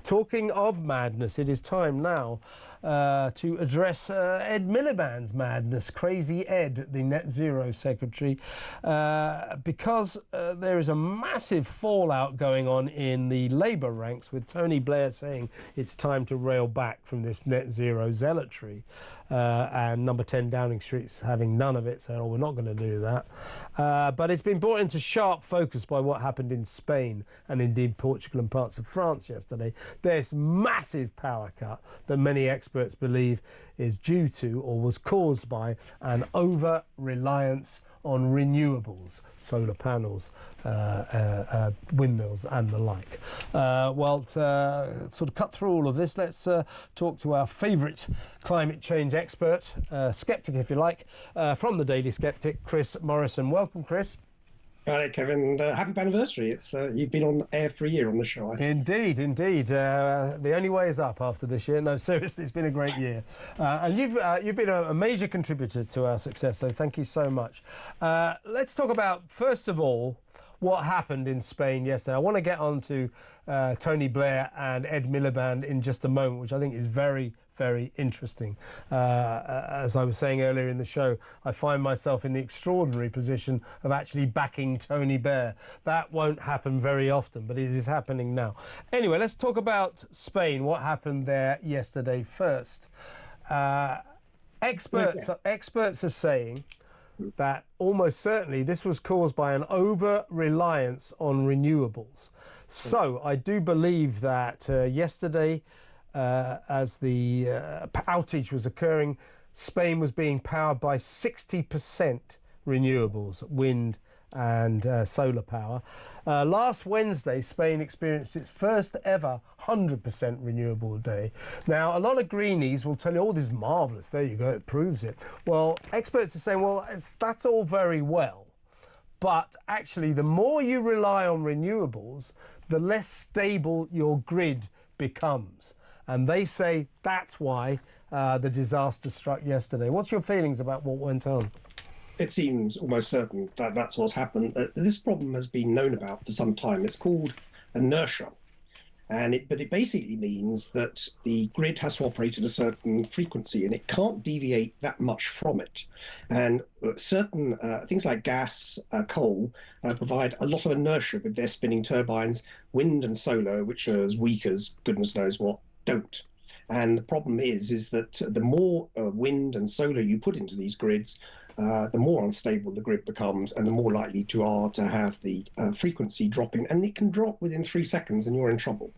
Talking of madness, it is time now to address Ed Miliband's madness. Crazy Ed, the Net Zero Secretary, because there is a massive fallout going on in the Labour ranks, with Tony Blair saying it's time to rail back from this net zero zealotry, and Number 10 Downing Street's having none of it, saying, oh, we're not going to do that. But it's been brought into sharp focus by what happened in Spain and indeed Portugal and parts of France yesterday. There's massive power cut that many experts believe is due to or was caused by an over-reliance on renewables, solar panels, windmills and the like. To sort of cut through all of this, let's talk to our favourite climate change expert, sceptic if you like, from the Daily Sceptic, Chris Morrison. Welcome, Chris. Hi, Kevin. Happy anniversary. It's you've been on air for a year on the show. Indeed. The only way is up after this year. No, seriously, it's been a great year. And you've been a major contributor to our success, so thank you so much. Let's talk about, first of all, what happened in Spain yesterday. I want to get on to Tony Blair and Ed Miliband in just a moment, which I think is very, very interesting. As I was saying earlier in the show, I find myself in the extraordinary position of actually backing Tony Blair. That won't happen very often, but it is happening now. Anyway, let's talk about Spain, what happened there yesterday first. Experts are saying that almost certainly this was caused by an over-reliance on renewables. So I do believe that yesterday, as the outage was occurring, Spain was being powered by 60% renewables, wind and solar power. Last Wednesday, Spain experienced its first ever 100% renewable day. Now, a lot of greenies will tell you, oh, this is marvellous, there you go, it proves it. Well, experts are saying, well, that's all very well, but actually the more you rely on renewables, the less stable your grid becomes. And they say that's why the disaster struck yesterday. What's your feelings about what went on? It seems almost certain that that's what's happened. This problem has been known about for some time. It's called inertia. But it basically means that the grid has to operate at a certain frequency and it can't deviate that much from it. And certain things like gas, coal, provide a lot of inertia with their spinning turbines. Wind and solar, which are as weak as goodness knows what, don't. And the problem is that the more wind and solar you put into these grids, the more unstable the grid becomes and the more likely you are to have the frequency dropping. And it can drop within 3 seconds and you're in trouble.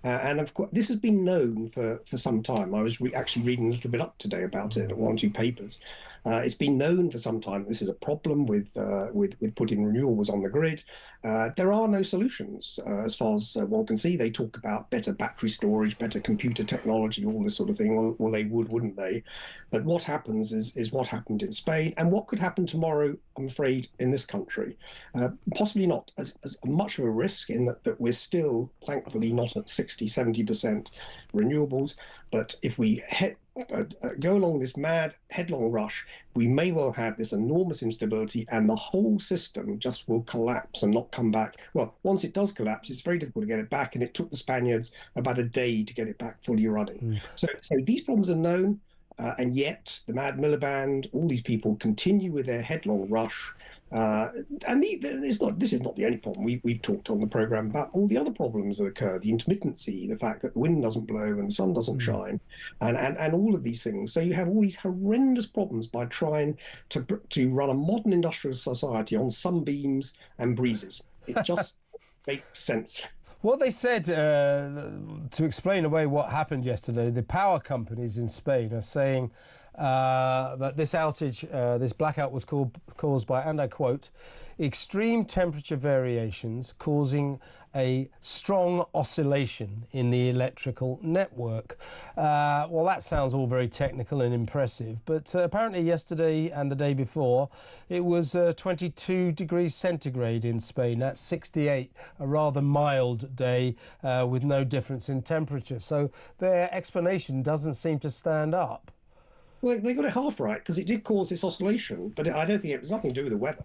And of course, this has been known for some time. I was actually reading a little bit up today about it, 1 or 2 papers. It's been known for some time this is a problem with putting renewables on the grid. There are no solutions as far as one can see. They talk about better battery storage, better computer technology, all this sort of thing. Well, they would, wouldn't they? But what happens is what happened in Spain, and what could happen tomorrow, I'm afraid, in this country. Possibly not as much of a risk in that we're still, thankfully, not at 60, 70% renewables. But if we go along this mad, headlong rush, we may well have this enormous instability and the whole system just will collapse and not come back. Well, once it does collapse, it's very difficult to get it back, and it took the Spaniards about a day to get it back fully running. So these problems are known, and yet the mad Miliband, all these people continue with their headlong rush. And this is not the only problem. We've talked on the programme about all the other problems that occur, the intermittency, the fact that the wind doesn't blow and the sun doesn't shine, and all of these things. So you have all these horrendous problems by trying to run a modern industrial society on sunbeams and breezes. It just makes sense. What they said, to explain away what happened yesterday, the power companies in Spain are saying that this outage, this blackout was caused by, and I quote, extreme temperature variations causing a strong oscillation in the electrical network. Well, that sounds all very technical and impressive, but apparently yesterday and the day before, it was 22 degrees centigrade in Spain. That's 68, a rather mild day with no difference in temperature. So their explanation doesn't seem to stand up. Well, they got it half right, because it did cause this oscillation, but I don't think it was nothing to do with the weather.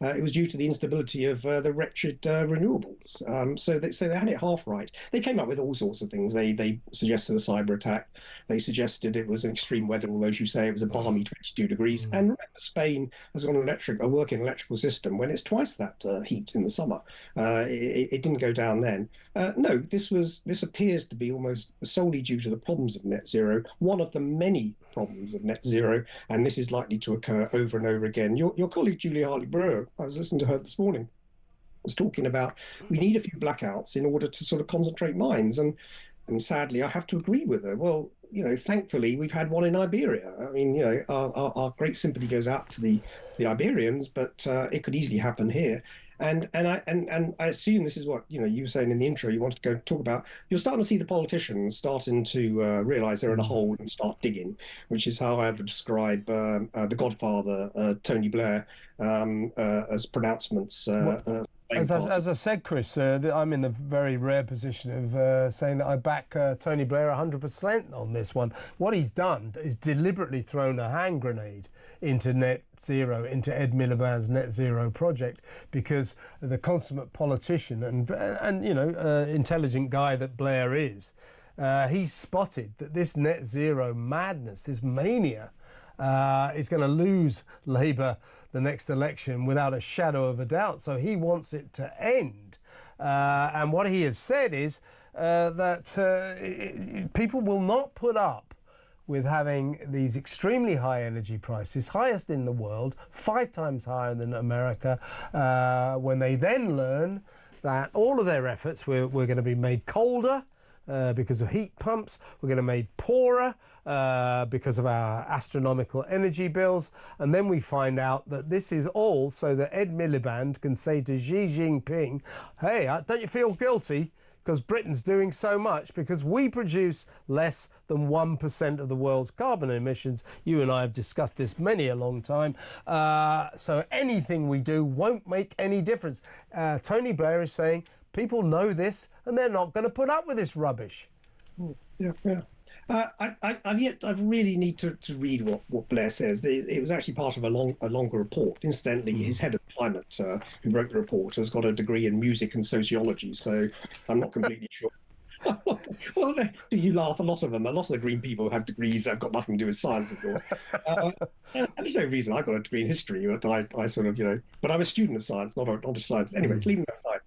it was due to the instability of the wretched renewables. So they had it half right. They came up with all sorts of things. They suggested a cyber attack. They suggested it was an extreme weather, although as you say, it was a balmy 22 degrees. And remember, Spain has got a working electrical system when it's twice that heat in the summer. It didn't go down then. No, this appears to be almost solely due to the problems of net zero, one of the many problems of net zero, and this is likely to occur over and over again. Your colleague Julia Hartley-Brewer, I was listening to her this morning, was talking about we need a few blackouts in order to sort of concentrate minds, and sadly I have to agree with her. Well, thankfully we've had one in Iberia. I mean, our great sympathy goes out to the Iberians, but it could easily happen here. And I assume this is what you were saying in the intro. You wanted to go talk about. You're starting to see the politicians starting to realise they're in a hole and start digging, which is how I would describe the Godfather, Tony Blair, as pronouncements. As I said, Chris, I'm in the very rare position of saying that I back Tony Blair 100% on this one. What he's done is deliberately thrown a hand grenade into net zero, into Ed Miliband's net zero project, because the consummate politician and intelligent guy that Blair is, he's spotted that this net zero madness, this mania, is going to lose Labour the next election without a shadow of a doubt. So he wants it to end. And what he has said is that people will not put up with having these extremely high energy prices, highest in the world, 5 times higher than America, when they then learn that all of their efforts were going to be made colder, because of heat pumps, we're going to be made poorer because of our astronomical energy bills, and then we find out that this is all so that Ed Miliband can say to Xi Jinping, hey, don't you feel guilty because Britain's doing so much because we produce less than 1% of the world's carbon emissions. You and I have discussed this many a long time. So anything we do won't make any difference. Tony Blair is saying, people know this, and they're not going to put up with this rubbish. Yeah. I really need to read what Blair says. It was actually part of a longer report. Incidentally, his head of climate, who wrote the report, has got a degree in music and sociology, so I'm not completely sure. Well, you laugh. A lot of the green people have degrees that have got nothing to do with science, of course. And there's no reason I got a degree in history, but I sort of, but I'm a student of science, not a science. Anyway, leaving that aside.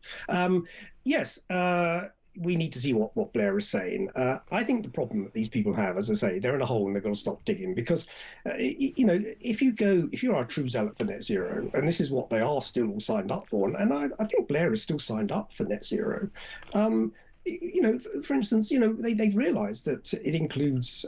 Yes, we need to see what Blair is saying. I think the problem that these people have, as I say, they're in a hole and they've got to stop digging because, if you're a true zealot for net zero, and this is what they are still all signed up for, and I think Blair is still signed up for net zero. For instance, they've realised that it includes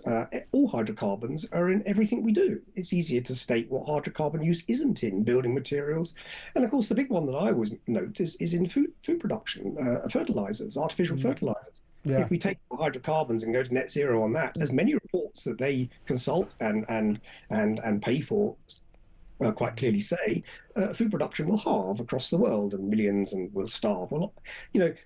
all hydrocarbons are in everything we do. It's easier to state what hydrocarbon use isn't in building materials. And of course, the big one that I always note is in food production, fertilisers, artificial fertilisers. Yeah. If we take hydrocarbons and go to net zero on that, there's many reports that they consult and pay for quite clearly say food production will halve across the world and millions and will starve. Well,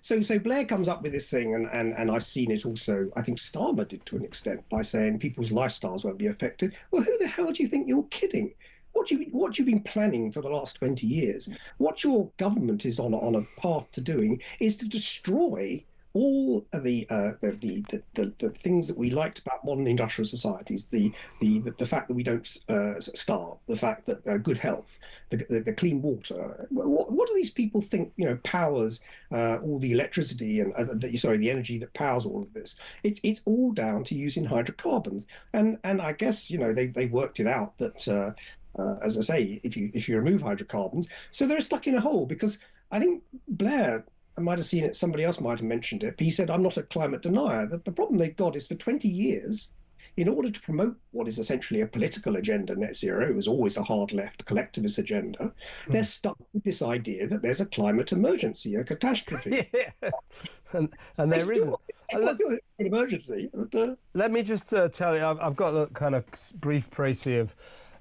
so Blair comes up with this thing, and I've seen it also. I think Starmer did to an extent by saying people's lifestyles won't be affected. Well, who the hell do you think you're kidding? What you've been planning for the last 20 years, what your government is on a path to doing is to destroy all the things that we liked about modern industrial societies, the fact that we don't starve, the fact that good health, the clean water. What do these people think powers all the electricity and the energy that powers all of this? It's all down to using hydrocarbons, and I guess they worked it out that as I say, if you remove hydrocarbons, so they're stuck in a hole because I think Blair, I might have seen it, somebody else might have mentioned it, but he said, I'm not a climate denier. The problem they've got is for 20 years, in order to promote what is essentially a political agenda, net zero, it was always a hard left collectivist agenda, they're stuck with this idea that there's a climate emergency, a catastrophe. Yeah. And there isn't. It's an emergency. Let me just tell you, I've got a kind of brief précis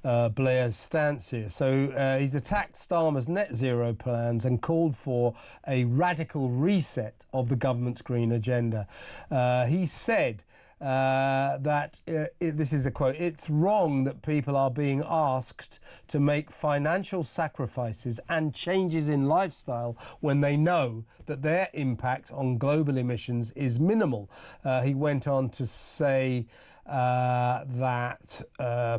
of Blair's stance here. So he's attacked Starmer's net zero plans and called for a radical reset of the government's green agenda. He said this is a quote, "It's wrong that people are being asked to make financial sacrifices and changes in lifestyle when they know that their impact on global emissions is minimal." He went on to say that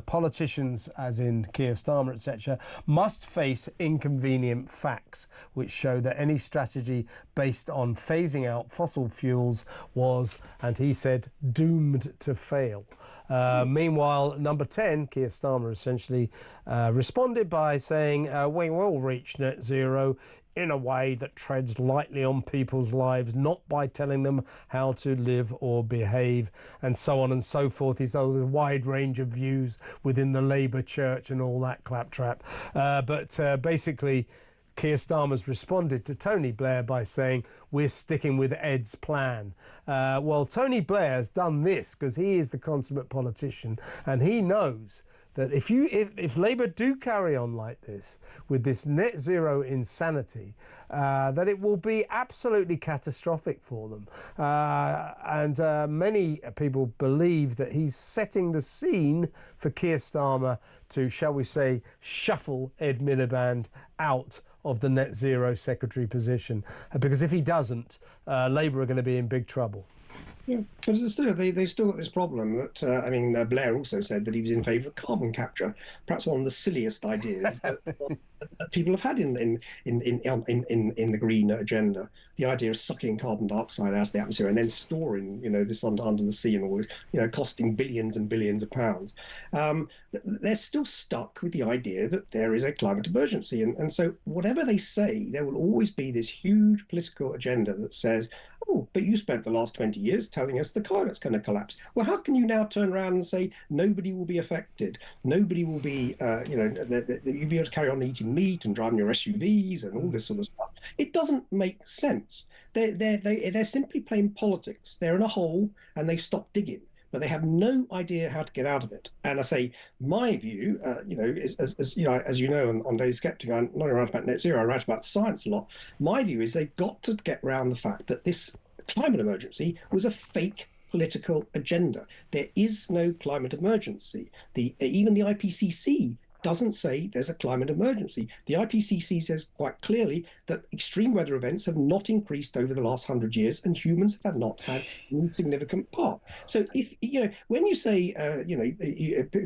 politicians, as in Keir Starmer, etc., must face inconvenient facts which show that any strategy based on phasing out fossil fuels was, and he said, doomed to fail. Meanwhile, number 10, Keir Starmer essentially responded by saying, "We will reach net zero in a way that treads lightly on people's lives, not by telling them how to live or behave," and so on and so forth. He's a wide range of views within the Labour Church and all that claptrap. But basically, Keir Starmer's responded to Tony Blair by saying, "We're sticking with Ed's plan." Well, Tony Blair has done this because he is the consummate politician, and he knows that if Labour do carry on like this, with this net zero insanity, that it will be absolutely catastrophic for them. And many people believe that he's setting the scene for Keir Starmer to, shall we say, shuffle Ed Miliband out of the net zero secretary position. Because if he doesn't, Labour are going to be in big trouble. Yeah, but still, they've still got this problem that, Blair also said that he was in favour of carbon capture, perhaps one of the silliest ideas that people have had in the green agenda. The idea of sucking carbon dioxide out of the atmosphere and then storing, this under the sea and all this, costing billions and billions of pounds. They're still stuck with the idea that there is a climate emergency. And so whatever they say, there will always be this huge political agenda that says, "Oh, but you spent the last 20 years telling us the climate's going to collapse." Well, how can you now turn around and say nobody will be affected? Nobody will be, you'll be able to carry on eating meat and driving your SUVs and all this sort of stuff. It doesn't make sense. They're simply playing politics. They're in a hole and they've stopped digging, but they have no idea how to get out of it. And I say, my view, as you know, on Daily Skeptic, I'm not write about net zero, I write about science a lot. My view is they've got to get around the fact that this climate emergency was a fake political agenda. There is no climate emergency. Even the IPCC doesn't say there's a climate emergency. The IPCC says quite clearly that extreme weather events have not increased over the last 100 years, and humans have not had any significant part. So if when you say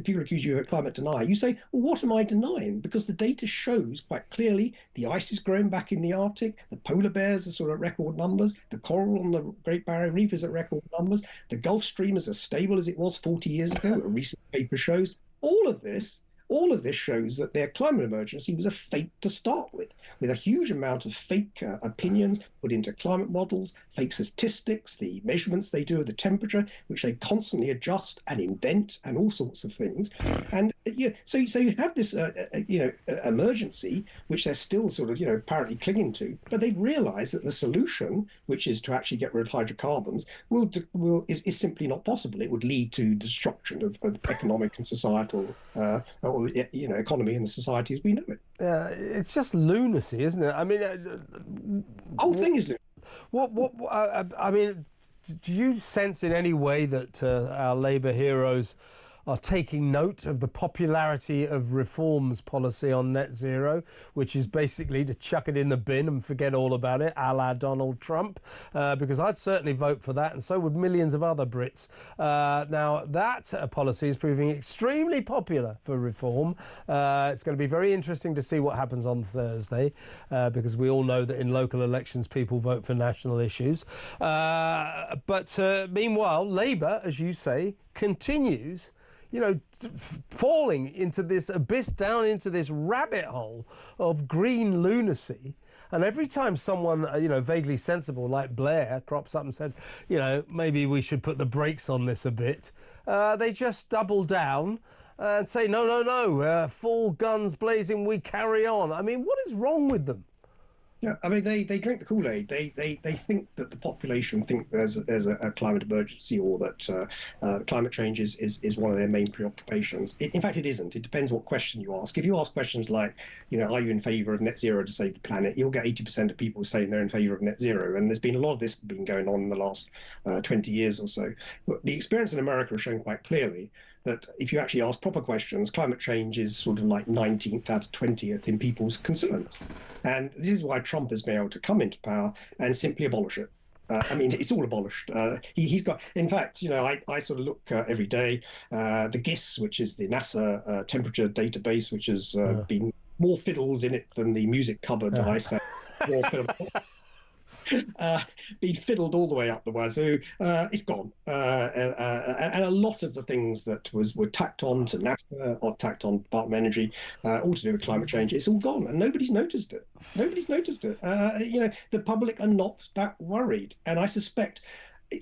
people accuse you of climate denial, you say, well, what am I denying? Because the data shows quite clearly the ice is growing back in the Arctic, the polar bears are sort of record numbers, the coral on the Great Barrier Reef is at record numbers, the Gulf Stream is as stable as it was 40 years ago. A recent paper shows all of this shows that their climate emergency was a fake to start with a huge amount of fake opinions put into climate models, fake statistics, the measurements they do of the temperature, which they constantly adjust and invent, and all sorts of things. And so you have this emergency, which they're still sort of apparently clinging to, but they've realised that the solution, which is to actually get rid of hydrocarbons, is simply not possible. It would lead to destruction of economic and societal economy and the society as we know it. It's just lunacy, isn't it? I mean, the whole thing is lunacy. Do you sense in any way that our Labour heroes are taking note of the popularity of Reform's policy on net zero, which is basically to chuck it in the bin and forget all about it, a la Donald Trump? Because I'd certainly vote for that, and so would millions of other Brits. Now, that policy is proving extremely popular for Reform. It's going to be very interesting to see what happens on Thursday, because we all know that in local elections people vote for national issues. But meanwhile, Labour, as you say, continues falling into this abyss, down into this rabbit hole of green lunacy. And every time someone, vaguely sensible like Blair crops up and says, maybe we should put the brakes on this a bit, they just double down and say, no, full guns blazing, we carry on. I mean, what is wrong with them? Yeah, I mean, they drink the Kool-Aid. They think that the population think there's a climate emergency, or that climate change is one of their main preoccupations. In fact, it isn't. It depends what question you ask. If you ask questions like, are you in favour of net zero to save the planet, you'll get 80% of people saying they're in favour of net zero. And there's been a lot of this been going on in the last 20 years or so. But the experience in America has shown quite clearly that if you actually ask proper questions, climate change is sort of like 19th out of 20th in people's concerns. And this is why Trump has been able to come into power and simply abolish it. I mean, it's all abolished. He's got, in fact, I sort of look every day, the GIS, which is the NASA temperature database, which has been more fiddles in it than the music cupboard, I say. More fiddles. Been fiddled all the way up the wazoo. It's gone, and a lot of the things that were tacked on to NASA or tacked on Department of Energy, all to do with climate change, it's all gone, and nobody's noticed it. Nobody's noticed it. The public are not that worried, and I suspect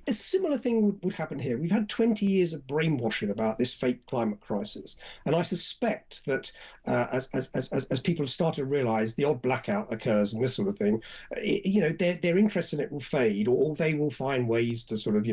a similar thing would happen here. We've had 20 years of brainwashing about this fake climate crisis, and I suspect that as people have started to realise the odd blackout occurs and this sort of thing, their interest in it will fade, or they will find ways to sort of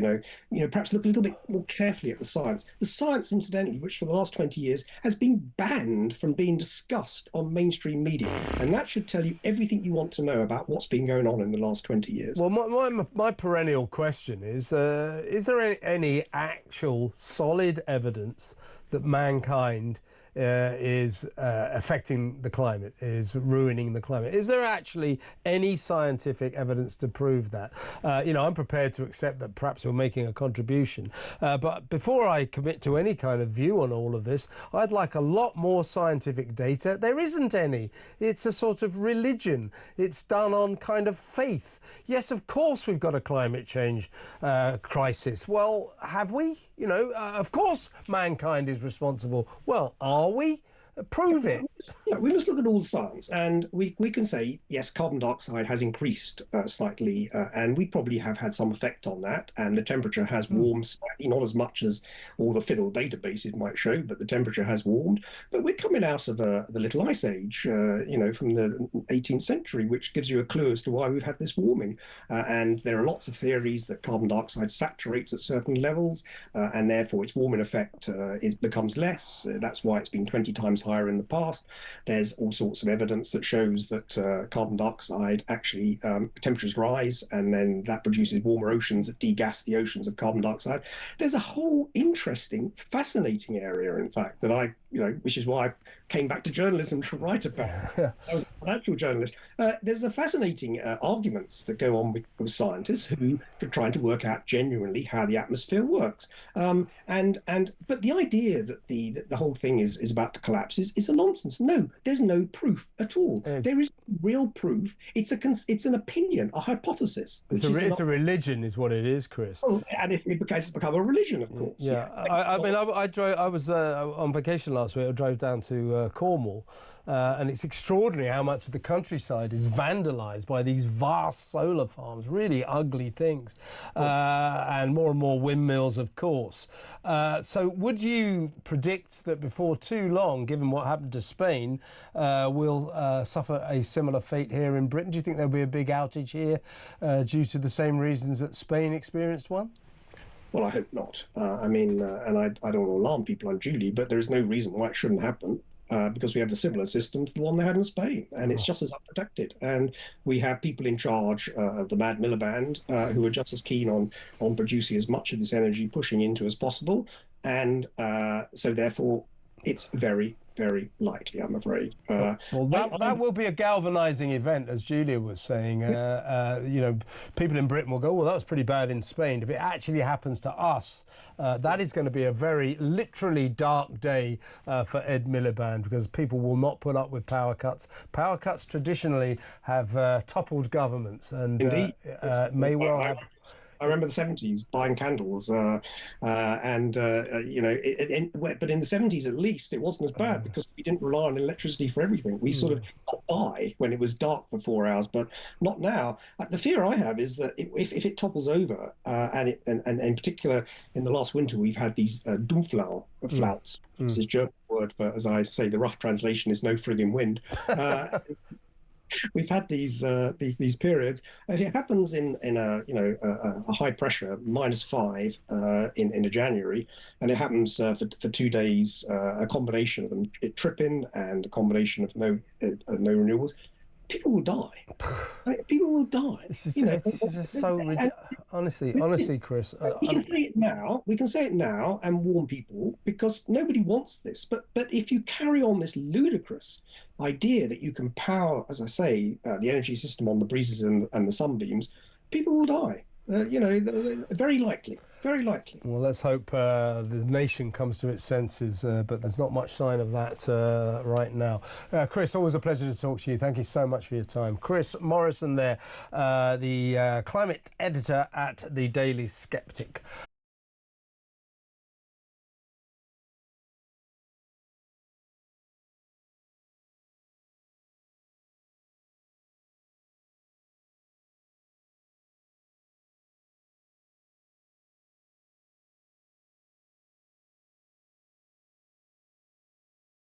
perhaps look a little bit more carefully at the science. The science, incidentally, which for the last 20 years has been banned from being discussed on mainstream media, and that should tell you everything you want to know about what's been going on in the last 20 years. Well, my perennial question is there any actual solid evidence that mankind is affecting the climate, is ruining the climate? Is there actually any scientific evidence to prove that? I'm prepared to accept that perhaps we're making a contribution. But before I commit to any kind of view on all of this, I'd like a lot more scientific data. There isn't any. It's a sort of religion. It's done on kind of faith. Yes, of course we've got a climate change crisis. Well, have we? Of course mankind is responsible. Well, are we? Prove it. Yeah, we must look at all the science, and we can say, yes, carbon dioxide has increased slightly, and we probably have had some effect on that, and the temperature has warmed slightly, not as much as all the fiddle databases might show, but the temperature has warmed. But we're coming out of the little ice age, from the 18th century, which gives you a clue as to why we've had this warming. And there are lots of theories that carbon dioxide saturates at certain levels, and therefore its warming effect becomes less. That's why it's been 20 times higher in the past. There's all sorts of evidence that shows that carbon dioxide actually temperatures rise, and then that produces warmer oceans that degas the oceans of carbon dioxide. There's a whole interesting, fascinating area, in fact, that which is why I came back to journalism to write about. I was an actual journalist. There's a fascinating arguments that go on with scientists who are trying to work out genuinely how the atmosphere works. But the idea that the whole thing is about to collapse is a nonsense. No, there's no proof at all. There is real proof. It's an opinion, a hypothesis. It's a religion, is what it is, Chris. Oh, and it's become a religion, of course. Yeah, I was on vacation last week. I drove down to Cornwall, and it's extraordinary how much of the countryside is vandalised by these vast solar farms, really ugly things, and more windmills, of course. So would you predict that before too long, given what happened to Spain, we'll suffer a similar fate here in Britain? Do you think there'll be a big outage here due to the same reasons that Spain experienced one? Well, I hope not. And I don't want to alarm people unduly, but there is no reason why it shouldn't happen. Because we have a similar system to the one they had in Spain, and it's just as unprotected. And we have people in charge of the Mad Miller Band who are just as keen on producing as much of this energy pushing into as possible. And so therefore, it's very, very likely, I'm afraid. That will be a galvanising event, as Julia was saying. People in Britain will go, well, that was pretty bad in Spain. If it actually happens to us, that is going to be a very literally dark day for Ed Miliband, because people will not put up with power cuts. Power cuts traditionally have toppled governments, and may well have... I remember the 70s buying candles, but in the 70s at least it wasn't as bad because we didn't rely on electricity for everything. We sort of got by when it was dark for 4 hours, but not now. The fear I have is that if it topples over, and in particular in the last winter we've had these This is a German word for, as I say, the rough translation is no frigging wind. we've had these periods. If it happens in a a high pressure -5 in a January, and it happens for 2 days, a combination of them, it tripping and a combination of no renewables, people will die. I mean, people will die. This is just so ridiculous. Honestly, Chris. We can say it now. We can say it now and warn people because nobody wants this. But if you carry on this ludicrous idea that you can power, as I say, the energy system on the breezes and the sunbeams, people will die. Very likely. Very likely. Well, let's hope the nation comes to its senses, but there's not much sign of that right now. Chris, always a pleasure to talk to you. Thank you so much for your time. Chris Morrison there, the climate editor at the Daily Sceptic.